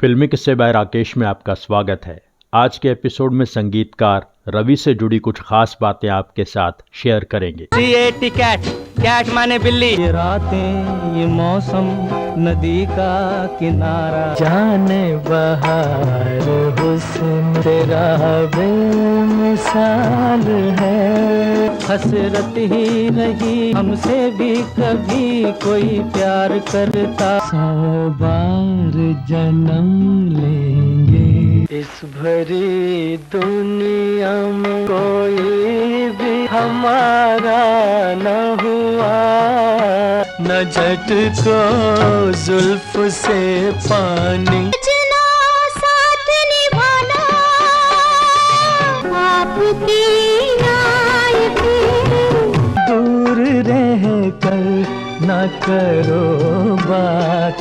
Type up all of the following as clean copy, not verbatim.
फिल्मी किस्से बाय राकेश में आपका स्वागत है। आज के एपिसोड में संगीतकार रवि से जुड़ी कुछ खास बातें आपके साथ शेयर करेंगे। कैट, कैट माने बिल्ली। ये रातें, ये मौसम, नदी का किनारा, जाने बहार हुस्न तेरा बेमिसाल है। हसरत ही नहीं हमसे भी कभी कोई प्यार करता, 100 बार जन्म लेंगे। इस भरी दुनिया में कोई भी हमारा न हुआ, न झटको जुल्फ से पानी। साथ निभाना आपकी नायकी, दूर रह कर न करो बात।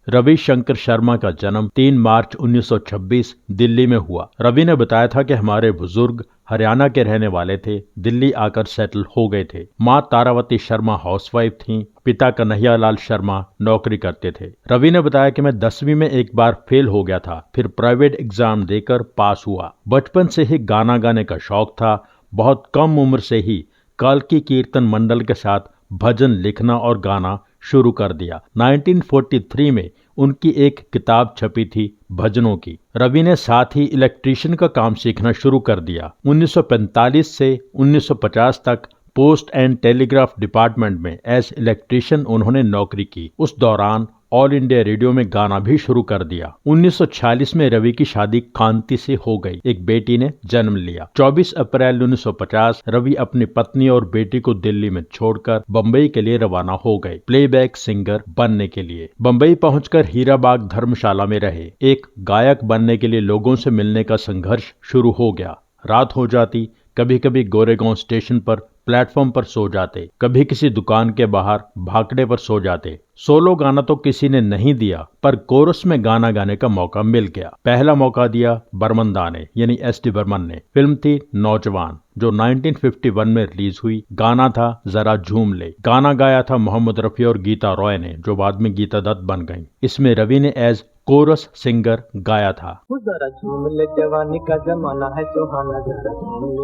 रवि शंकर शर्मा का जन्म 3 मार्च 1926 दिल्ली में हुआ। रवि ने बताया था कि हमारे बुजुर्ग हरियाणा के रहने वाले थे, दिल्ली आकर सेटल हो गए थे। माँ तारावती शर्मा हाउसवाइफ थीं, पिता कन्हैयालाल शर्मा नौकरी करते थे। रवि ने बताया कि मैं 10वीं में एक बार फेल हो गया था, फिर प्राइवेट एग्जाम देकर पास हुआ। बचपन से ही गाना गाने का शौक था। बहुत कम उम्र से ही कालकी कीर्तन मंडल के साथ भजन लिखना और गाना शुरू कर दिया। 1943 में उनकी एक किताब छपी थी भजनों की। रवि ने साथ ही इलेक्ट्रीशियन का काम सीखना शुरू कर दिया। 1945 से 1950 तक पोस्ट एंड टेलीग्राफ डिपार्टमेंट में एज इलेक्ट्रीशियन उन्होंने नौकरी की। उस दौरान ऑल इंडिया रेडियो में गाना भी शुरू कर दिया। 1946 में रवि की शादी कांति से हो गई। एक बेटी ने जन्म लिया। 24 अप्रैल 1950 रवि अपनी पत्नी और बेटी को दिल्ली में छोड़कर बम्बई के लिए रवाना हो गए, प्लेबैक सिंगर बनने के लिए। बम्बई पहुंचकर हीराबाग धर्मशाला में रहे। एक गायक बनने के लिए लोगों से मिलने का संघर्ष शुरू हो गया। रात हो जाती, कभी कभी गोरेगांव स्टेशन पर प्लेटफॉर्म पर सो जाते, कभी किसी दुकान के बाहर भाकड़े पर सो जाते। सोलो गाना तो किसी ने नहीं दिया, पर कोरस में गाना गाने का मौका मिल गया। पहला मौका दिया बर्मन दा ने, यानी एस डी बर्मन ने। फिल्म थी नौजवान, जो 1951 में रिलीज हुई। गाना था जरा झूम ले। गाना गाया था मोहम्मद रफी और गीता रॉय ने, जो बाद में गीता दत्त बन गईं। इसमें रवि ने एज कोरस सिंगर गाया था। जरा झूम ले, जवानी का जमाना है सुहाना, जरा झूम ले।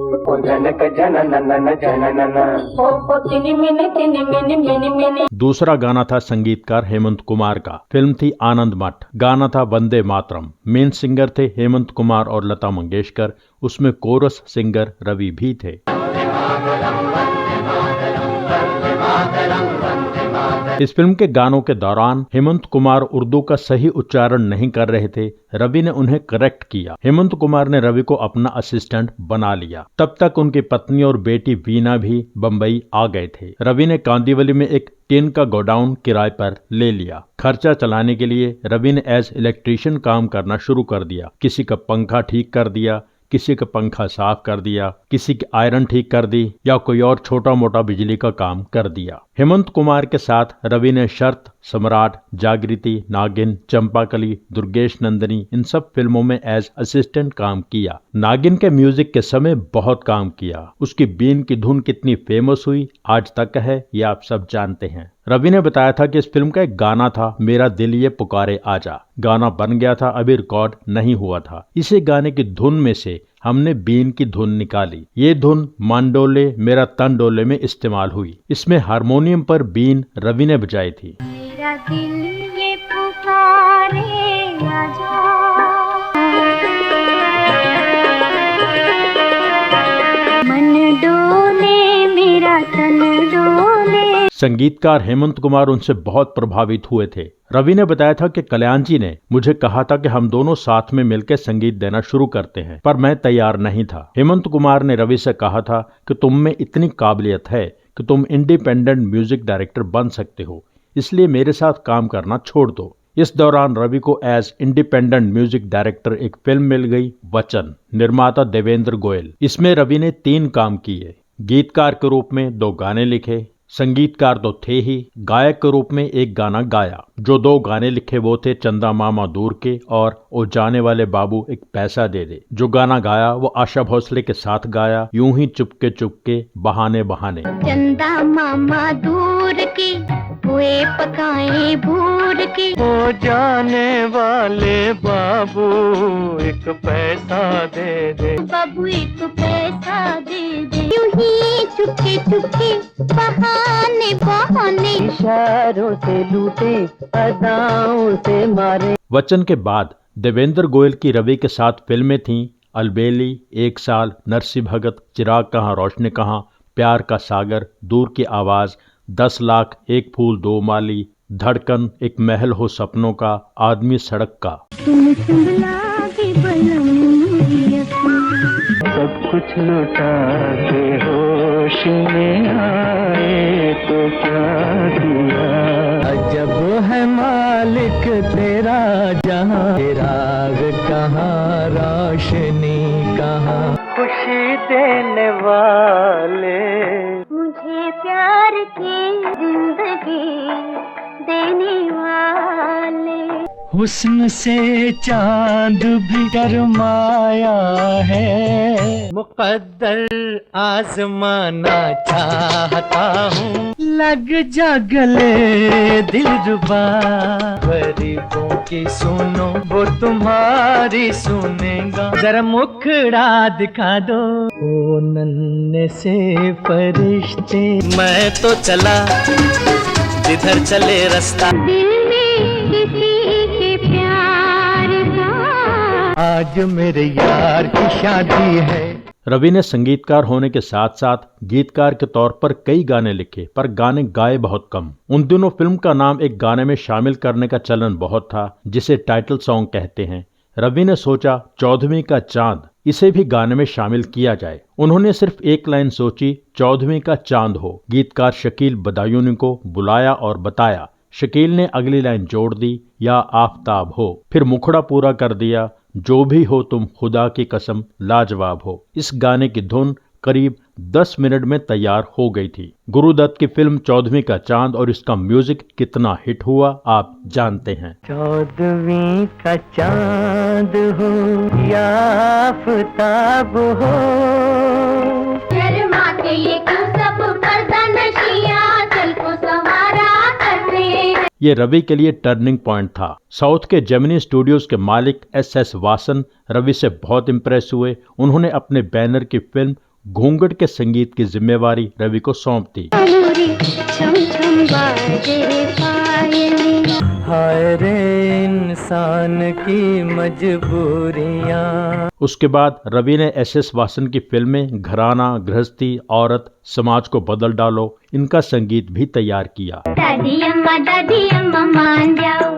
दूसरा गाना था संगीतकार हेमंत कुमार का। फिल्म थी आनंद मठ। गाना था वंदे मातरम। मेन सिंगर थे हेमंत कुमार और लता मंगेशकर। उसमें कोरस सिंगर रवि भी थे। इस फिल्म के गानों के दौरान हेमंत कुमार उर्दू का सही उच्चारण नहीं कर रहे थे। रवि ने उन्हें करेक्ट किया। हेमंत कुमार ने रवि को अपना असिस्टेंट बना लिया। तब तक उनकी पत्नी और बेटी वीना भी बम्बई आ गए थे। रवि ने कांदीवली में एक टिन का गोडाउन किराए पर ले लिया। खर्चा चलाने के लिए रवि ने एज इलेक्ट्रीशियन काम करना शुरू कर दिया। किसी का पंखा ठीक कर दिया, किसी का पंखा साफ कर दिया, किसी की आयरन ठीक कर दी, या कोई और छोटा मोटा बिजली का काम कर दिया। हेमंत कुमार के साथ रवि ने शर्त, सम्राट, जागृति, नागिन, चंपाकली, दुर्गेश नंदिनी, इन सब फिल्मों में एज असिस्टेंट काम किया। नागिन के म्यूजिक के समय बहुत काम किया। उसकी बीन की धुन कितनी फेमस हुई आज तक है, ये आप सब जानते हैं। रवि ने बताया था कि इस फिल्म का एक गाना था, मेरा दिल ये पुकारे आजा। गाना बन गया था, अभी रिकॉर्ड नहीं हुआ था। इसी गाने की धुन में से हमने बीन की धुन निकाली। ये धुन मांडोले मेरा तन डोले में इस्तेमाल हुई। इसमें हारमोनियम पर बीन रवि ने बजाई थी। मेरा दिल ये पुकारे आजा, मन डोले मेरा तन डोले। संगीतकार हेमंत कुमार उनसे बहुत प्रभावित हुए थे। रवि ने बताया था कि कल्याण जी ने मुझे कहा था कि हम दोनों साथ में मिलकर संगीत देना शुरू करते हैं, पर मैं तैयार नहीं था। हेमंत कुमार ने रवि से कहा था कि तुम में इतनी काबिलियत है कि तुम इंडिपेंडेंट म्यूजिक डायरेक्टर बन सकते हो, इसलिए मेरे साथ काम करना छोड़ दो। इस दौरान रवि को एज इंडिपेंडेंट म्यूजिक डायरेक्टर एक फिल्म मिल गई, वचन। निर्माता देवेंद्र गोयल। इसमें रवि ने 3 काम किए। गीतकार के रूप में 2 गाने लिखे, संगीतकार तो थे ही, गायक के रूप में एक गाना गाया। जो 2 गाने लिखे वो थे चंदा मामा दूर के और ओ जाने वाले बाबू एक पैसा दे दे। जो गाना गाया वो आशा भोसले के साथ गाया, यूं ही चुपके चुपके बहाने बहाने। चंदा मामा दूर के हुए पकाए भूर के। ओ जाने वाले बाबू एक पैसा दे दे। बाबू एक पैसा दे दे। यूं ही चुपके चुपके बहाने बहाने इशारों से लूटे अदाओं से मारे। वचन के बाद देवेंद्र गोयल की रवि के साथ फिल्में थीं अलबेली, एक साल, नरसी भगत, चिराग कहाँ रोशनी कहाँ, प्यार का सागर, दूर की आवाज, 10 लाख, एक फूल दो माली, धड़कन, एक महल हो सपनों का, आदमी सड़क का। तुम सुनला के बलम सब कुछ लुटा के होश में आए तो क्या दिया। अजब है मालिक तेरा जहां, चिराग कहाँ रोशनी कहाँ, खुशी देने वाले। मुझे प्यार की जिंदगी देने वाले। हुस्न से चांद भी शर्माया है, मुकद्दर आजमाना चाहता हूँ। लग जा गले दिलरुबा, गरीबों की सुनो वो तुम्हारी सुनेगा। जरा मुखड़ा दिखा दो ओ नन्हे से फरिश्ते। मैं तो चला जिधर चले रास्ता, दिल में किसी के प्यार का। आज मेरे यार की शादी है। रवि ने संगीतकार होने के साथ साथ गीतकार के तौर पर कई गाने लिखे, पर गाने गाए बहुत कम। उन दिनों फिल्म का नाम एक गाने में शामिल करने का चलन बहुत था, जिसे टाइटल सॉन्ग कहते हैं। रवि ने सोचा 14वीं का चांद, इसे भी गाने में शामिल किया जाए। उन्होंने सिर्फ एक लाइन सोची, 14वीं का चांद हो। गीतकार शकील बदायूनी को बुलाया और बताया। शकील ने अगली लाइन जोड़ दी, या आफताब हो। फिर मुखड़ा पूरा कर दिया, जो भी हो तुम खुदा की कसम लाजवाब हो। इस गाने की धुन करीब 10 मिनट में तैयार हो गई थी। गुरुदत्त की फिल्म 14वीं का चांद और इसका म्यूजिक कितना हिट हुआ आप जानते हैं। 14वीं का चांद हो या आफताब हो, शर्मा के ये क्यों सब पर्दा नशियां चल को सवारा करते हैं। ये रवि के लिए टर्निंग पॉइंट था। साउथ के जेमिनी स्टूडियोज के मालिक SS वासन रवि से बहुत इम्प्रेस हुए। उन्होंने अपने बैनर की फिल्म घूंघट के संगीत की जिम्मेवारी रवि को सौंप दी। हाय रे इंसान की मजबूरियां। उसके बाद रवि ने SS वासन की फिल्में घराना, गृहस्थी, औरत, समाज को बदल डालो, इनका संगीत भी तैयार किया। दादी अम्मा मान जाओ।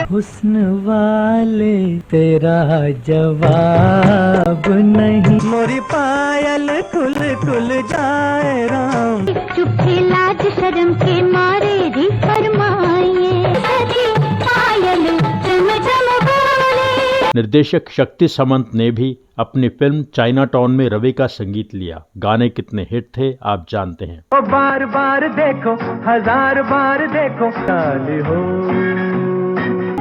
हुस्न वाले तेरा जवाब नहीं, मोरी पायल खुल खुल जाए राम। चुप्पे लाज शर्म के मारे भी फरमाइए, पायल चम चम बोले। निर्देशक शक्ति सामंत ने भी अपनी फिल्म चाइना टाउन में रवि का संगीत लिया। गाने कितने हिट थे आप जानते हैं। ओ बार बार देखो, हजार बार देखो, काली हो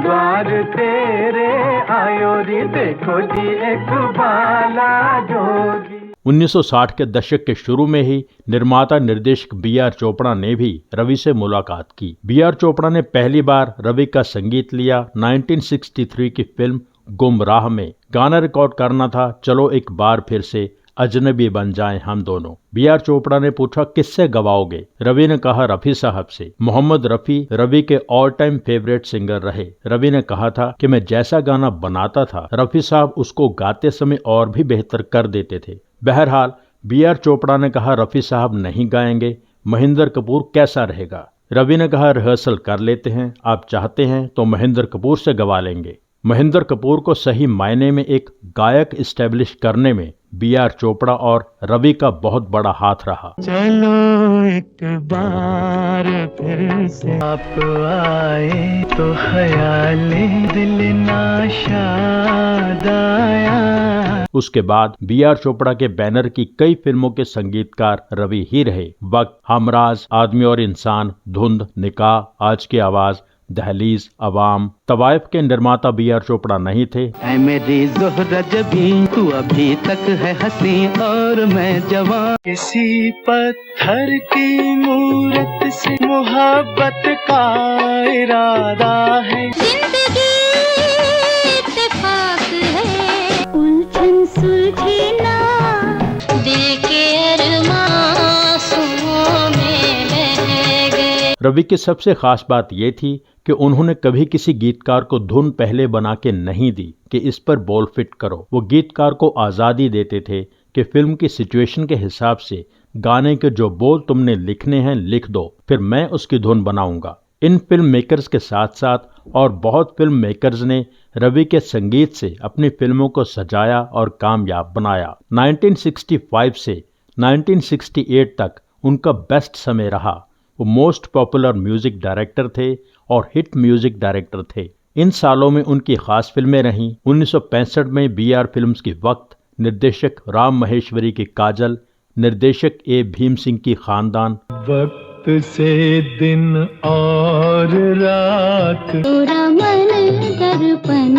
द्वार तेरे आयो री, देखो जी एक बाला जोगी। 1960 के दशक के शुरू में ही निर्माता निर्देशक BR चोपड़ा ने भी रवि से मुलाकात की। BR चोपड़ा ने पहली बार रवि का संगीत लिया 1963 की फिल्म गुमराह में। गाना रिकॉर्ड करना था, चलो एक बार फिर से अजनबी बन जाएं हम दोनों। BR चोपड़ा ने पूछा किससे गवाओगे? रवि ने कहा रफी साहब से। मोहम्मद रफी रवि के ऑल टाइम फेवरेट सिंगर रहे। रवि ने कहा था कि मैं जैसा गाना बनाता था रफी साहब उसको गाते समय और भी बेहतर कर देते थे। बहरहाल BR चोपड़ा ने कहा रफी साहब नहीं गाएंगे, महेंद्र कपूर कैसा रहेगा? रवि ने कहा रिहर्सल कर लेते हैं, आप चाहते हैं तो महेंद्र कपूर से गवा लेंगे। महेंद्र कपूर को सही मायने में एक गायक इस्टेब्लिश करने में BR चोपड़ा और रवि का बहुत बड़ा हाथ रहा। चलो एक बार फिर से आप आए तो ख्याले दिल नाशाद आया। उसके बाद BR चोपड़ा के बैनर की कई फिल्मों के संगीतकार रवि ही रहे। वक्त, हमराज, आदमी और इंसान, धुंध, निकाह, आज की आवाज, दहलीज, अवाम। तवाइफ के निर्माता B.R. चोपड़ा नहीं थे। ऐ मेरी ज़ोहरा जबी, तू अभी तक है हंसी और मैं जवान। किसी पत्थर की मूरत से मोहब्बत का इरादा है। जिंदगी इत्तेफाक है, उलझन सुलझी ना, दिल के अरमां सुओं में बह गए। रवि की सबसे खास बात ये थी कि उन्होंने कभी किसी गीतकार को धुन पहले बना के नहीं दी कि इस पर बोल फिट करो। वो गीतकार को आज़ादी देते थे कि फिल्म की सिचुएशन के हिसाब से गाने के जो बोल तुमने लिखने हैं लिख दो, फिर मैं उसकी धुन बनाऊंगा। इन फिल्म मेकर्स के साथ साथ और बहुत फिल्म मेकर्स ने रवि के संगीत से अपनी फिल्मों को सजाया और कामयाब बनाया। 1965 से 1968 तक उनका बेस्ट समय रहा। वो मोस्ट पॉपुलर म्यूजिक डायरेक्टर थे और हिट म्यूजिक डायरेक्टर थे। इन सालों में उनकी खास फिल्में रहीं। 1965 में B.R. फिल्म्स की वक्त, निर्देशक राम महेश्वरी की काजल, निर्देशक A. भीम सिंह की खानदान। वक्त से दिन और रात, पूरा मन दर्पण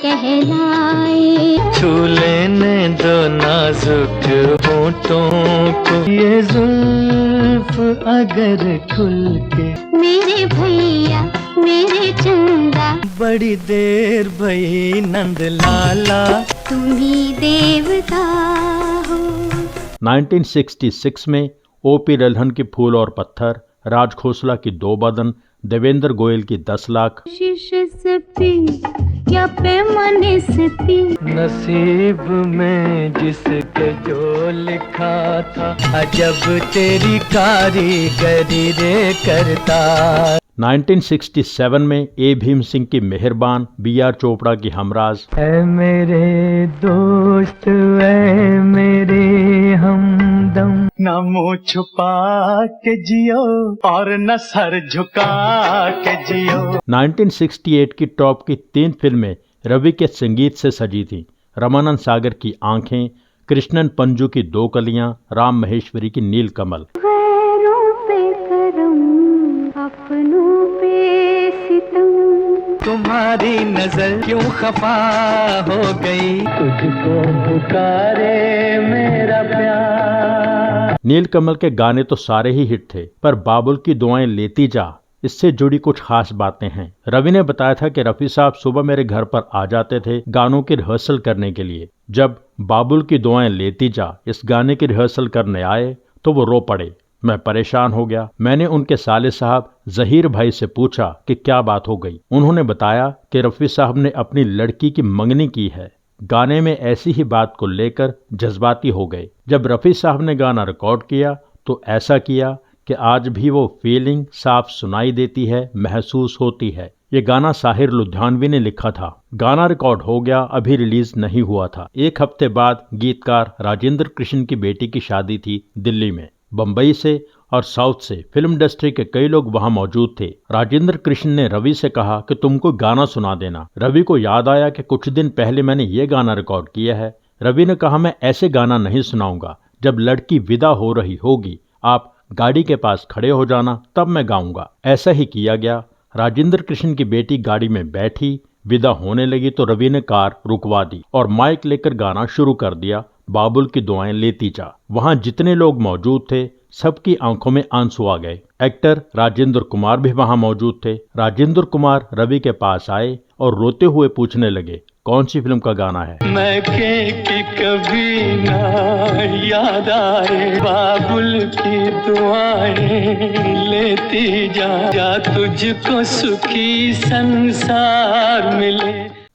कहलाए, छू लेने दो नाजुक होठों को, ये जुल्फ अगर खुल के। मेरे भैया मेरे चंदा, बड़ी देर भई नंद लाला, तुम ही देवता हो। 1966 में O.P. रल्हन की फूल और पत्थर, राज खोसला की दो बदन, देवेंद्र गोयल की 10 लाख। शीशे से पी या पैमाने से पी, नसीब में जिसके जो लिखा था, अजब तेरी कारीगरी रे करता। 1967 में A. भीम सिंह की मेहरबान, B.R. चोपड़ा की हमराज। ऐ मेरे दोस्त, ऐ मेरे हमदम, न मुँह छुपा के जियो और न सर झुका के जियो। 1968 की टॉप की 3 फिल्में रवि के संगीत से सजी थीं। रमानंद सागर की आंखें, कृष्णन पंजू की दो कलियां, राम महेश्वरी की नीलकमल। गैरों पे करम, अपनों पे सितम, तुम्हारी नजर क्यों खफा हो गई, तुझको पुकारे मेरा प्यार। नीलकमल के गाने तो सारे ही हिट थे, पर बाबुल की दुआएं लेती जा, इससे जुड़ी कुछ खास बातें हैं। रवि ने बताया था कि रफी साहब सुबह मेरे घर पर आ जाते थे गानों की रिहर्सल करने के लिए। जब बाबुल की दुआएं लेती जा इस गाने की रिहर्सल करने आए तो वो रो पड़े। मैं परेशान हो गया। मैंने उनके साले साहब जहीर भाई से पूछा कि क्या बात हो गई। उन्होंने बताया कि रफी साहब ने अपनी लड़की की मंगनी की है। गाने में ऐसी ही बात को लेकर जज्बाती हो गए। जब रफी साहब ने गाना रिकॉर्ड किया तो ऐसा किया कि आज भी वो फीलिंग साफ सुनाई देती है, महसूस होती है। ये गाना साहिर लुधियानवी ने लिखा था। गाना रिकॉर्ड हो गया, अभी रिलीज नहीं हुआ था। एक हफ्ते बाद गीतकार राजेंद्र कृष्ण की बेटी की शादी थी दिल्ली में। बम्बई से और साउथ से फिल्म इंडस्ट्री के कई लोग वहां मौजूद थे। राजेंद्र कृष्ण ने रवि से कहा कि तुमको गाना सुना देना। रवि को याद आया कि कुछ दिन पहले मैंने ये गाना रिकॉर्ड किया है। रवि ने कहा मैं ऐसे गाना नहीं सुनाऊंगा, जब लड़की विदा हो रही होगी आप गाड़ी के पास खड़े हो जाना, तब मैं गाऊंगा। ऐसा ही किया गया। राजेंद्र कृष्ण की बेटी गाड़ी में बैठी, विदा होने लगी तो रवि ने कार रुकवा दी और माइक लेकर गाना शुरू कर दिया, बाबुल की दुआएं लेती जा। वहां जितने लोग मौजूद थे सबकी आंखों में आंसू आ गए। एक्टर राजेंद्र कुमार भी वहां मौजूद थे। राजेंद्र कुमार रवि के पास आए और रोते हुए पूछने लगे कौन सी फिल्म का गाना है। मैं कि कभी ना याद आए, बाबुल की दुआएं लेती जा तुझको सुखी संसार मिले।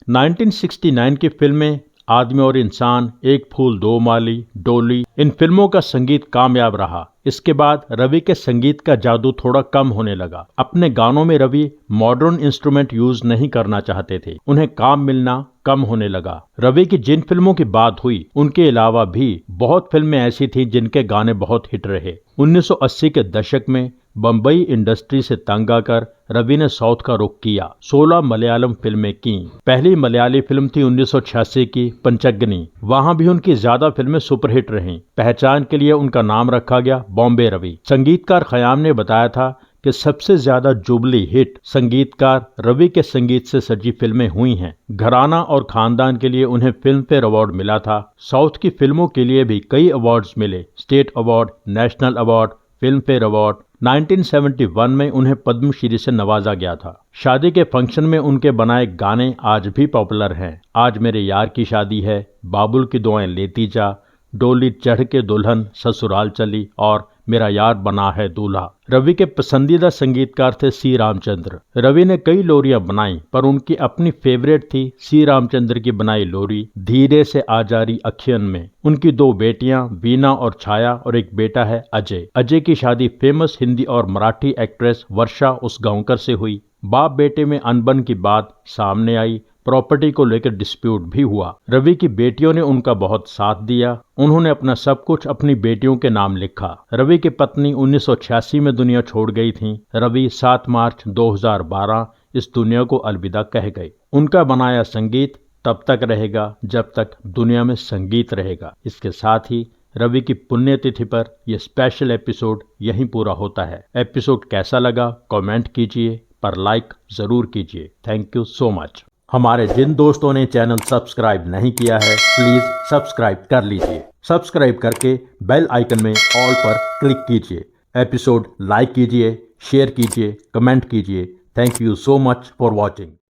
1969 की फिल्में आदमी और इंसान, एक फूल दो माली, डोली, इन फिल्मों का संगीत कामयाब रहा। इसके बाद रवि के संगीत का जादू थोड़ा कम होने लगा। अपने गानों में रवि मॉडर्न इंस्ट्रूमेंट यूज नहीं करना चाहते थे। उन्हें काम मिलना कम होने लगा। रवि की जिन फिल्मों की बात हुई उनके अलावा भी बहुत फिल्में ऐसी थीं जिनके गाने बहुत हिट रहे। 1980 के दशक में बम्बई इंडस्ट्री से तंग आकर रवि ने साउथ का रुख किया। 16 मलयालम फिल्में की। पहली मलयाली फिल्म थी 1986 की पंचगनी। वहां भी उनकी ज्यादा फिल्में सुपरहिट रहीं। पहचान के लिए उनका नाम रखा गया बॉम्बे रवि। संगीतकार खयाम ने बताया था कि सबसे ज्यादा जुबली हिट संगीतकार रवि के संगीत से सजी फिल्में हुई हैं। घराना और खानदान के लिए उन्हें फिल्म फेयर अवार्ड मिला था। साउथ की फिल्मों के लिए भी कई अवार्ड्स मिले, state award, national award, film fair award. 1971 में उन्हें पद्मश्री से नवाजा गया था। शादी के फंक्शन में उनके बनाए गाने आज भी पॉपुलर हैं। आज मेरे यार की शादी है, बाबुल की दुआएं लेती जा, डोली चढ़ के दुल्हन ससुराल चली और मेरा यार बना है दूल्हा। रवि के पसंदीदा संगीतकार थे सी रामचंद्र। रवि ने कई लोरियां बनाई पर उनकी अपनी फेवरेट थी सी रामचंद्र की बनाई लोरी धीरे से आ जा रही अखियन में। उनकी दो बेटियां वीना और छाया और एक बेटा है अजय। अजय की शादी फेमस हिंदी और मराठी एक्ट्रेस वर्षा उसगांवकर से हुई। बाप बेटे में अनबन की बात सामने आई, प्रॉपर्टी को लेकर डिस्प्यूट भी हुआ। रवि की बेटियों ने उनका बहुत साथ दिया। उन्होंने अपना सब कुछ अपनी बेटियों के नाम लिखा। रवि की पत्नी 1986 में दुनिया छोड़ गई थी। रवि 7 मार्च 2012 इस दुनिया को अलविदा कह गए। उनका बनाया संगीत तब तक रहेगा जब तक दुनिया में संगीत रहेगा। इसके साथ ही रवि की पुण्यतिथि पर यह स्पेशल एपिसोड यहीं पूरा होता है। एपिसोड कैसा लगा कमेंट कीजिए, पर लाइक जरूर कीजिए। Thank you so much. हमारे जिन दोस्तों ने चैनल सब्सक्राइब नहीं किया है प्लीज सब्सक्राइब कर लीजिए। सब्सक्राइब करके बेल आइकन में ऑल पर क्लिक कीजिए। एपिसोड लाइक कीजिए, शेयर कीजिए, कमेंट कीजिए। Thank you so much for watching.